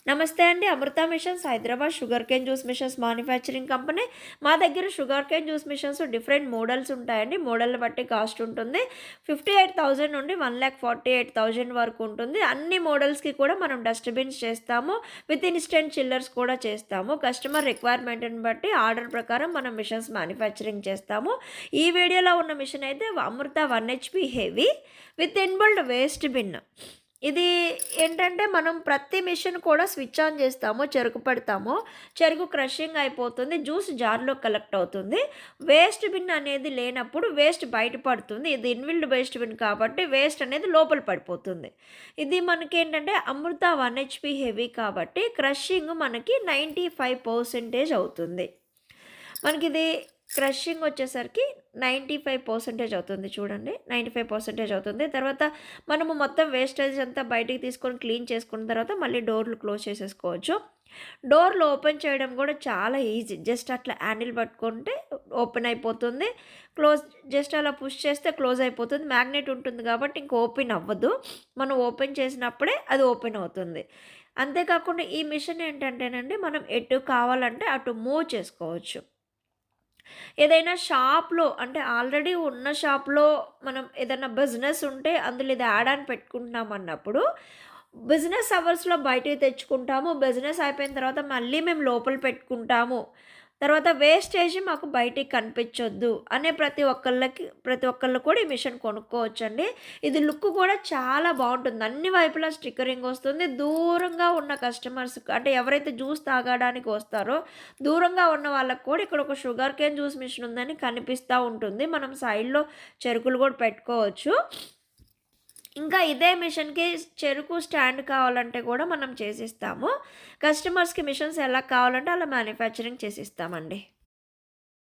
నమస్తే అండి. Amrutha machines Hyderabad sugar cane juice machines manufacturing company. మా దగ్గర sugar cane juice machines different models ఉంటాయండి. మోడల్ని బట్టి కాస్ట్ ఉంటుంది. 58,000 నుండి 1,48,000 వరకు ఉంటుంది. అన్ని మోడల్స్‌కి కూడా మనం డస్ట్‌బిన్స్ చేస్తాము. విత్ ఇన్‌స్టంట్ చిల్లర్స్ కూడా చేస్తాము. కస్టమర్ రిక్వైర్మెంట్‌ని బట్టి ఆర్డర్ ప్రకారం మనం మిషన్స్ మ్యానుఫ్యాక్చరింగ్ చేస్తాము. ఈ వీడియోలో ఉన్న మిషన్ అయితే Amrita 1 HP heavy with inbuilt waste bin. ఇది ఏంటంటే మనం ప్రతి మిషన్ కూడా స్విచ్ ఆన్ చేస్తాము, చెరుకు పెడతాము. చెరుకు క్రషింగ్ అయిపోతుంది. జ్యూస్ జార్‌లో కలెక్ట్ అవుతుంది. వేస్ట్ బిన్ అనేది లేనప్పుడు వేస్ట్ బయట పడుతుంది. ఇది ఇన్‌బిల్ట్ వేస్ట్ బిన్ కాబట్టి వేస్ట్ అనేది లోపల పడిపోతుంది. ఇది మనకేంటంటే అమృత 1 హెచ్‌పీ హెవీ కాబట్టి క్రషింగ్ మనకి 95% అవుతుంది. మనకిది క్రషింగ్ వచ్చేసరికి 95% అవుతుంది చూడండి. 95% అవుతుంది. తర్వాత మనము మొత్తం వేస్టేజ్ అంతా బయటికి తీసుకొని క్లీన్ చేసుకున్న తర్వాత మళ్ళీ డోర్లు క్లోజ్ చేసేసుకోవచ్చు. డోర్లు ఓపెన్ చేయడం కూడా చాలా ఈజీ. జస్ట్ అట్లా హ్యాండిల్ పట్టుకుంటే ఓపెన్ అయిపోతుంది. క్లోజ్ జస్ట్ అలా పుష్ చేస్తే క్లోజ్ అయిపోతుంది. మ్యాగ్నెట్ ఉంటుంది కాబట్టి ఇంక ఓపెన్ అవ్వదు. మనం ఓపెన్ చేసినప్పుడే అది ఓపెన్ అవుతుంది. అంతేకాకుండా ఈ మిషన్ ఏంటంటేనండి మనం ఎటు కావాలంటే అటు మూవ్ చేసుకోవచ్చు. ఏదైనా షాప్‌లో అంటే ఆల్రెడీ ఉన్న షాప్‌లో మనం ఏదైనా బిజినెస్ ఉంటే అందులో ఇది యాడ్ ఆన్ పెట్టుకుంటున్నామన్నప్పుడు, బిజినెస్ అవర్స్‌లో బయటికి తెచ్చుకుంటాము. బిజినెస్ అయిపోయిన తర్వాత మళ్ళీ మేము లోపల పెట్టుకుంటాము. తర్వాత వేస్టేజ్ మాకు బయటికి కనిపించొద్దు అనే ప్రతి ఒక్కళ్ళు కూడా ఈ మిషన్ కొనుక్కోవచ్చండి. ఇది లుక్ కూడా చాలా బావుంటుంది. అన్ని వైపులా స్టిక్కరింగ్ వస్తుంది. దూరంగా ఉన్న కస్టమర్స్ అంటే ఎవరైతే జ్యూస్ తాగడానికి వస్తారో, దూరంగా ఉన్న వాళ్ళకి కూడా ఇక్కడ ఒక షుగర్ కేన్ జ్యూస్ మిషన్ ఉందని కనిపిస్తా ఉంటుంది. మనం సైడ్‌లో చెరుకులు కూడా పెట్టుకోవచ్చు. ఇంకా ఇదే మిషన్‌కి చెరుకు స్టాండ్ కావాలంటే కూడా మనం చేసిస్తాము. కస్టమర్స్‌కి మిషన్స్ ఎలా కావాలంటే అలా మ్యానుఫ్యాక్చరింగ్ చేసిస్తామండి.